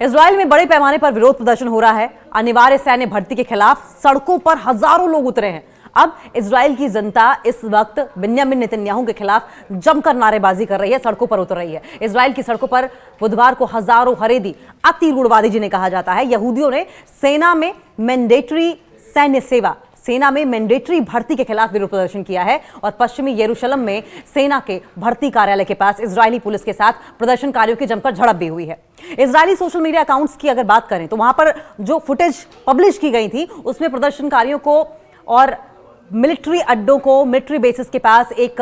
Israel में बड़े पैमाने पर विरोध प्रदर्शन हो रहा है। अनिवार्य सैन्य भर्ती के खिलाफ सड़कों पर हजारों लोग उतरे हैं। अब इजराइल की जनता इस वक्त बेंजामिन नेतन्याहू के खिलाफ जमकर नारेबाजी कर रही है, सड़कों पर उतर रही है। इजराइल की सड़कों पर बुधवार को हजारों हरेदी, अति रूढ़वादी जिन्हें कहा जाता है, यहूदियों ने सेना में मैंडेटरी भर्ती के खिलाफ विरोध प्रदर्शन किया है और पश्चिमी यरूशलेम में सेना के भर्ती कार्यालय के पास इजरायली पुलिस के साथ प्रदर्शनकारियों की जमकर झड़प भी हुई है। इजरायली सोशल मीडिया अकाउंट्स की अगर बात करें तो वहां पर जो फुटेज पब्लिश की गई थी उसमें प्रदर्शनकारियों को और मिलिट्री अड्डों को, मिलिट्री बेसिस के पास एक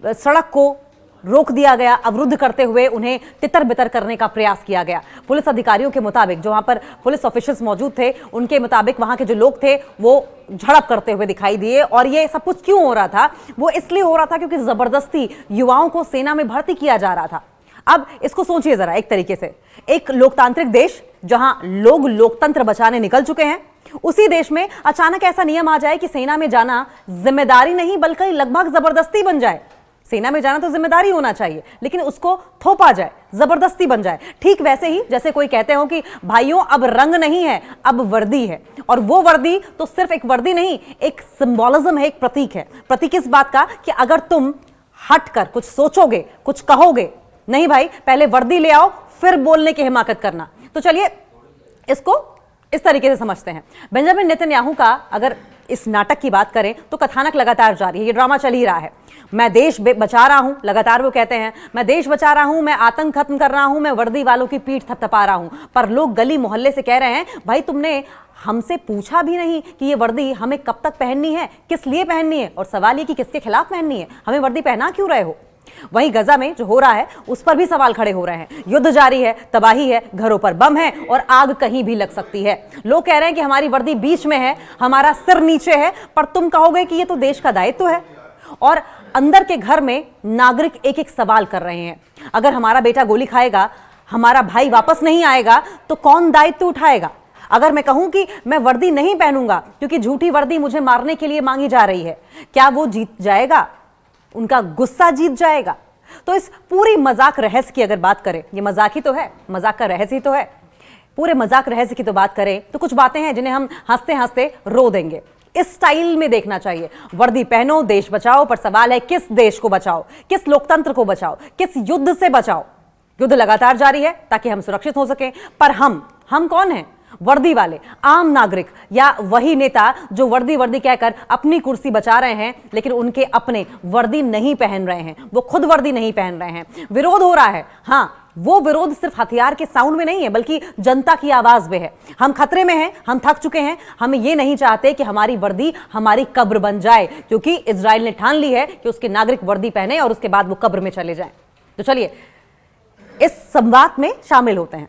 सड़क को रोक दिया गया, अवरुद्ध करते हुए उन्हें तितर बितर करने का प्रयास किया गया। पुलिस अधिकारियों के मुताबिक, जो वहां पर पुलिस ऑफिशियल्स मौजूद थे, उनके मुताबिक वहां के जो लोग थे वो झड़प करते हुए दिखाई दिए। और ये सब कुछ क्यों हो रहा था? वो इसलिए हो रहा था क्योंकि जबरदस्ती युवाओं को सेना में भर्ती किया जा रहा था। अब इसको सोचिए जरा, एक तरीके से एक लोकतांत्रिक देश जहां लोग लोकतंत्र बचाने निकल चुके हैं, उसी देश में अचानक ऐसा नियम आ जाए कि सेना में जाना जिम्मेदारी नहीं बल्कि लगभग जबरदस्ती बन जाए। सेना में जाना तो जिम्मेदारी होना चाहिए, लेकिन उसको थोपा जाए, जबरदस्ती बन जाए। ठीक वैसे ही जैसे कोई कहते हो कि भाइयों अब रंग नहीं है, अब वर्दी है। और वो वर्दी तो सिर्फ एक वर्दी नहीं, एक सिंबोलिज्म है, एक प्रतीक है। प्रतीक इस बात का कि अगर तुम हटकर कुछ सोचोगे, कुछ कहोगे, नहीं भाई पहले वर्दी ले आओ फिर बोलने की हिमाकत करना। तो चलिए इसको इस तरीके से समझते हैं। बेंजामिन नेतन्याहू का अगर इस नाटक की बात करें तो कथानक लगातार जारी है, ये ड्रामा चल ही रहा है। मैं देश बचा रहा हूं, लगातार वो कहते हैं मैं देश बचा रहा हूं, मैं आतंक खत्म कर रहा हूं, मैं वर्दी वालों की पीठ थपथपा रहा हूं। पर लोग गली मोहल्ले से कह रहे हैं भाई तुमने हमसे पूछा भी नहीं कि ये वर्दी हमें कब तक पहननी है, किस लिए पहननी है, और सवाल ये कि किसके खिलाफ पहननी है, हमें वर्दी पहना क्यों रहे हो। वहीं गजा में जो हो रहा है उस पर भी सवाल खड़े हो रहे हैं। युद्ध जारी है, तबाही है, घरों पर बम है और आग कहीं भी लग सकती है। लोग कह रहे हैं कि हमारी वर्दी बीच में है, हमारा सिर नीचे है, पर तुम कहोगे कि ये तो देश का दायित्व है। और अंदर के घर में नागरिक एक एक सवाल कर रहे हैं, अगर हमारा बेटा गोली खाएगा, हमारा भाई वापस नहीं आएगा तो कौन दायित्व उठाएगा। अगर मैं कहूं कि मैं वर्दी नहीं पहनूंगा क्योंकि झूठी वर्दी मुझे मारने के लिए मांगी जा रही है, क्या वो जीत जाएगा? उनका गुस्सा जीत जाएगा? तो इस पूरी मजाक रहस्य की अगर बात करें, ये मजाक ही तो है, मजाक का रहस्य ही तो है। पूरे मजाक रहस्य की तो बात करें तो कुछ बातें हैं जिन्हें हम हंसते हंसते रो देंगे। इस स्टाइल में देखना चाहिए, वर्दी पहनो देश बचाओ, पर सवाल है किस देश को बचाओ, किस लोकतंत्र को बचाओ, किस युद्ध से बचाओ। युद्ध लगातार जारी है ताकि हम सुरक्षित हो सकें, पर हम कौन हैं? वर्दी वाले, आम नागरिक, या वही नेता जो वर्दी वर्दी कहकर अपनी कुर्सी बचा रहे हैं लेकिन उनके अपने वर्दी नहीं पहन रहे हैं, वो खुद वर्दी नहीं पहन रहे हैं। विरोध हो रहा है, हाँ वो विरोध सिर्फ हथियार के साउंड में नहीं है बल्कि जनता की आवाज में है। हम खतरे में हैं, हम थक चुके हैं, हम ये नहीं चाहते कि हमारी वर्दी हमारी कब्र बन जाए, क्योंकि इजराइल ने ठान ली है कि उसके नागरिक वर्दी पहने और उसके बाद वो कब्र में चले जाएं। तो चलिए इस संवाद में शामिल होते हैं।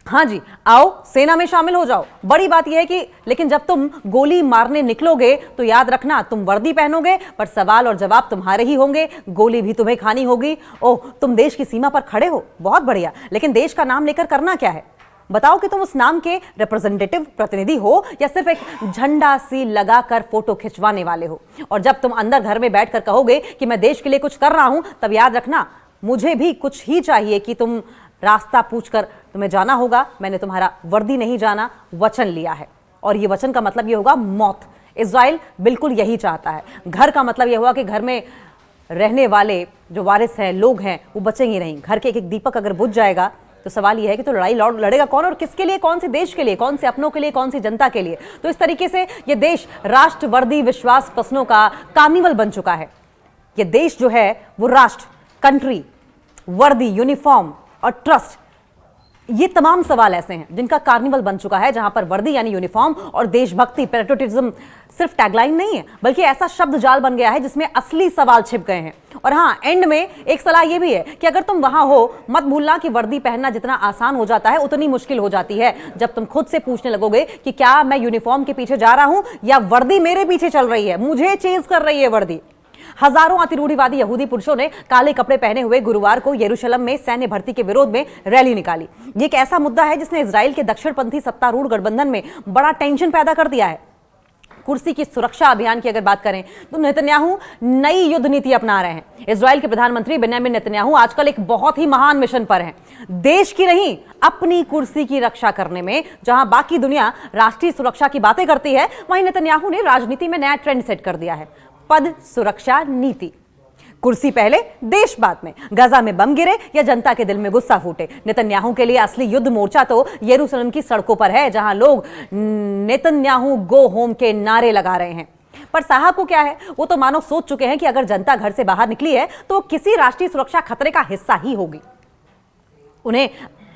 हाँ जी, आओ सेना में शामिल हो जाओ। बड़ी बात यह है कि लेकिन जब तुम गोली मारने निकलोगे तो याद रखना तुम वर्दी पहनोगे, पर सवाल और जवाब तुम्हारे ही होंगे, गोली भी तुम्हें खानी होगी। ओह, तुम देश की सीमा पर खड़े हो, बहुत बढ़िया, लेकिन देश का नाम लेकर करना क्या है? बताओ कि तुम उस नाम के रिप्रेजेंटेटिव, प्रतिनिधि हो या सिर्फ एक झंडा सी लगाकर फोटो खिंचवाने वाले हो। और जब तुम अंदर घर में बैठकर कहोगे कि मैं देश के लिए कुछ कर रहा हूं, तब याद रखना मुझे भी कुछ ही चाहिए कि तुम रास्ता पूछकर तुम्हें जाना होगा। मैंने तुम्हारा वर्दी नहीं जाना, वचन लिया है, और ये वचन का मतलब ये होगा मौत। इजराइल बिल्कुल यही चाहता है। घर का मतलब यह हुआ कि घर में रहने वाले जो वारिस हैं, लोग हैं, वो बचेंगे नहीं। घर के एक एक दीपक अगर बुझ जाएगा तो सवाल यह है कि तो लड़ाई लड़ेगा कौन और किसके लिए? कौन से देश के लिए? कौन से अपनों के लिए? कौन सी जनता के लिए? तो इस तरीके से ये देश राष्ट्र वर्दी विश्वास पसनों का कार्निवल बन चुका है। ये देश जो है वो राष्ट्र, कंट्री, वर्दी, यूनिफॉर्म और ट्रस्ट, ये तमाम सवाल ऐसे हैं जिनका कार्निवल बन चुका है, जहां पर वर्दी यानी यूनिफॉर्म और देशभक्ति, पैट्रियोटिज्म सिर्फ टैगलाइन नहीं है बल्कि ऐसा शब्द जाल बन गया है जिसमें असली सवाल छिप गए हैं। और हाँ, एंड में एक सलाह यह भी है कि अगर तुम वहां हो, मत भूलना कि वर्दी पहनना जितना आसान हो जाता है उतनी मुश्किल हो जाती है जब तुम खुद से पूछने लगोगे कि क्या मैं यूनिफॉर्म के पीछे जा रहा हूं या वर्दी मेरे पीछे चल रही है, मुझे चेज कर रही है वर्दी। हजारों अतिरूढ़ीवादी यहूदी पुरुषों ने काले कपड़े पहने हुए गुरुवार को यरूशलेम में सैन्य भर्ती के विरोध में रैली निकाली। ये एक ऐसा मुद्दा है जिसने इजराइल के दक्षिणपंथी सत्तारूढ़ गठबंधन में बड़ा टेंशन पैदा कर दिया है। कुर्सी की सुरक्षा अभियान की अगर बात करें तो नेतन्याहू नई युद्ध नीति अपना रहे हैं। इजराइल के प्रधानमंत्री बेंजामिन नेतन्याहू आजकल एक बहुत ही महान मिशन पर हैं। देश की नहीं, अपनी कुर्सी की रक्षा करने में जहां बाकी दुनिया राष्ट्रीय सुरक्षा की बातें करती है, वहीं नेतन्याहू ने राजनीति में नया ट्रेंड सेट कर दिया है। पद सुरक्षा नीति। कुर्सी पहले, देश बाद में। गाजा में बम गिरे या जनता के दिल में गुस्सा फूटे, नेतन्याहू के लिए असली युद्ध मोर्चा तो यरूशलेम की सड़कों पर है, जहां लोग नेतन्याहू गो होम के नारे लगा रहे हैं। पर साहब को क्या है, वो तो मानो सोच चुके हैं कि अगर जनता घर से बाहर निकली है तो किसी राष्ट्रीय सुरक्षा खतरे का हिस्सा ही होगी। उन्हें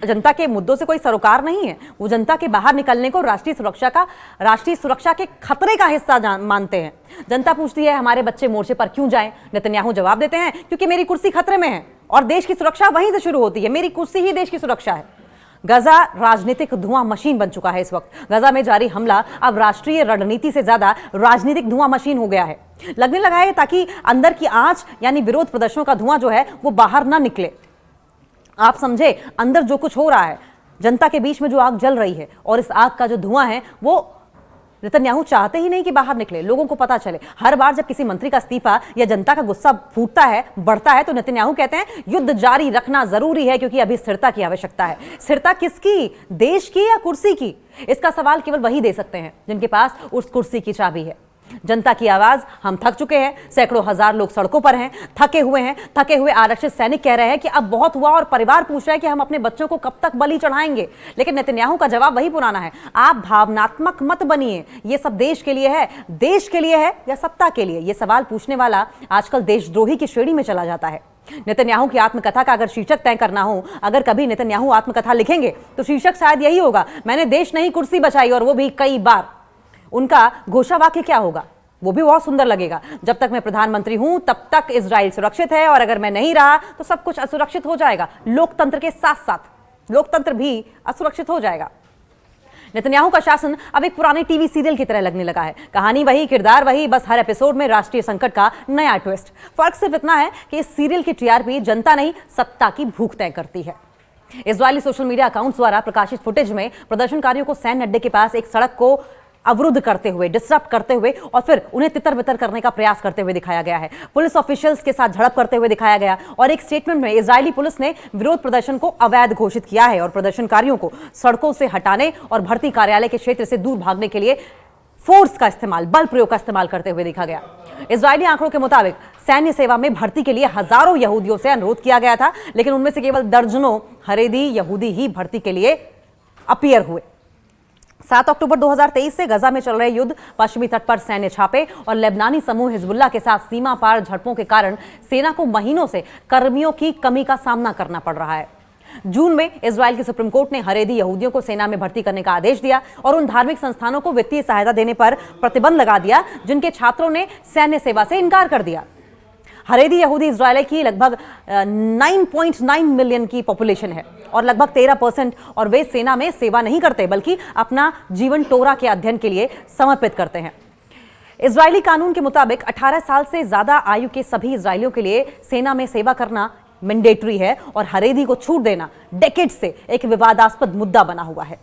जनता के मुद्दों से कोई सरोकार नहीं है। वो जनता के बाहर निकलने को राष्ट्रीय सुरक्षा के खतरे का हिस्सा मानते हैं। जनता पूछती है, हमारे बच्चे मोर्चे पर क्यों जाएं? नेतन्याहू जवाब देते हैं, क्योंकि मेरी कुर्सी खतरे में है और देश की सुरक्षा वहीं से शुरू होती है। मेरी कुर्सी ही देश की सुरक्षा है। गजा राजनीतिक धुआं मशीन बन चुका है। इस वक्त गजा में जारी हमला अब राष्ट्रीय रणनीति से ज्यादा राजनीतिक धुआं मशीन हो गया है। लगने लगा है ताकि अंदर की आंच यानी विरोध प्रदर्शनों का धुआं जो है वो बाहर ना निकले। आप समझे, अंदर जो कुछ हो रहा है, जनता के बीच में जो आग जल रही है और इस आग का जो धुआं है वो नेतन्याहू चाहते ही नहीं कि बाहर निकले, लोगों को पता चले। हर बार जब किसी मंत्री का इस्तीफा या जनता का गुस्सा फूटता है, बढ़ता है, तो नेतन्याहू कहते हैं युद्ध जारी रखना जरूरी है, क्योंकि अभी स्थिरता की आवश्यकता है। स्थिरता किसकी? देश की या कुर्सी की? इसका सवाल केवल वही दे सकते हैं जिनके पास उस कुर्सी की चाबी है। जनता की आवाज, हम थक चुके हैं। सैकड़ों हजार लोग सड़कों पर हैं, थके हुए आरक्षित सैनिक कह रहे हैं कि अब बहुत हुआ और परिवार पूछ रहे हैं कि हम अपने बच्चों को कब तक बलि चढ़ाएंगे। लेकिन नेतन्याहू का जवाब वही पुराना है, आप भावनात्मक मत बनिए, ये सब देश के लिए है। देश के लिए है या सत्ता के लिए? ये सवाल पूछने वाला आजकल देशद्रोही की श्रेणी में चला जाता है। नेतन्याहू की आत्मकथा का अगर शीर्षक तय करना हो, अगर कभी नेतन्याहू आत्मकथा लिखेंगे तो शीर्षक शायद यही होगा, मैंने देश नहीं कुर्सी बचाई, और वो भी कई बार। उनका घोषवाक्य क्या होगा? वो भी बहुत सुंदर लगेगा, जब तक मैं प्रधानमंत्री हूं तब तक इजराइल सुरक्षित है, और अगर मैं नहीं रहा तो सब कुछ असुरक्षित हो जाएगा। लोकतंत्र के साथ साथ लोकतंत्र भी असुरक्षित हो जाएगा। नेतन्याहू का शासन अब एक पुराने टीवी सीरियल की तरह लगने लगा है। कहानी वही, किरदार वही, बस हर एपिसोड में राष्ट्रीय संकट का नया ट्विस्ट। फर्क सिर्फ इतना है कि इस सीरियल की टीआरपी जनता नहीं, सत्ता की भूख तय करती है। इजरायली सोशल मीडिया अकाउंट्स द्वारा प्रकाशित फुटेज में प्रदर्शनकारियों को सैन्य अड्डे के पास एक सड़क को अवरुद्ध करते हुए, डिस्टर्ब करते हुए और फिर उन्हें तितर बितर करने का प्रयास करते हुए दिखाया गया है। पुलिस ऑफिशियल्स के साथ झड़प करते हुए दिखाया गया, और एक स्टेटमेंट में इजरायली पुलिस ने विरोध प्रदर्शन को अवैध घोषित किया है और प्रदर्शनकारियों को सड़कों से हटाने और भर्ती कार्यालय के क्षेत्र से दूर भागने के लिए फोर्स का इस्तेमाल, बल प्रयोग का इस्तेमाल करते हुए देखा गया। इजरायली आंकड़ों के मुताबिक सैन्य सेवा में भर्ती के लिए हजारों यहूदियों से अनुरोध किया गया था, लेकिन उनमें से केवल दर्जनों हरेदी यहूदी ही भर्ती के लिए अपीयर हुए। 7 अक्टूबर 2023 से गजा में चल रहे युद्ध, पश्चिमी तट पर सैन्य छापे और लेबनानी समूह हिजबुल्लाह के साथ सीमा पार झड़पों के कारण सेना को महीनों से कर्मियों की कमी का सामना करना पड़ रहा है। जून में इजराइल की सुप्रीम कोर्ट ने हरेदी यहूदियों को सेना में भर्ती करने का आदेश दिया और उन धार्मिक संस्थानों को वित्तीय सहायता देने पर प्रतिबंध लगा दिया जिनके छात्रों ने सैन्य सेवा से इनकार कर दिया। हरेदी यहूदी इजराइल की लगभग 9.9 मिलियन की पॉपुलेशन है और लगभग 13%, और वे सेना में सेवा नहीं करते बल्कि अपना जीवन टोरा के अध्ययन के लिए समर्पित करते हैं। इजरायली कानून के मुताबिक 18 साल से ज्यादा आयु के सभी इजरायलियों के लिए सेना में सेवा करना मैंडेटरी है, और हरेदी को छूट देना डेकेड से एक विवादास्पद मुद्दा बना हुआ है।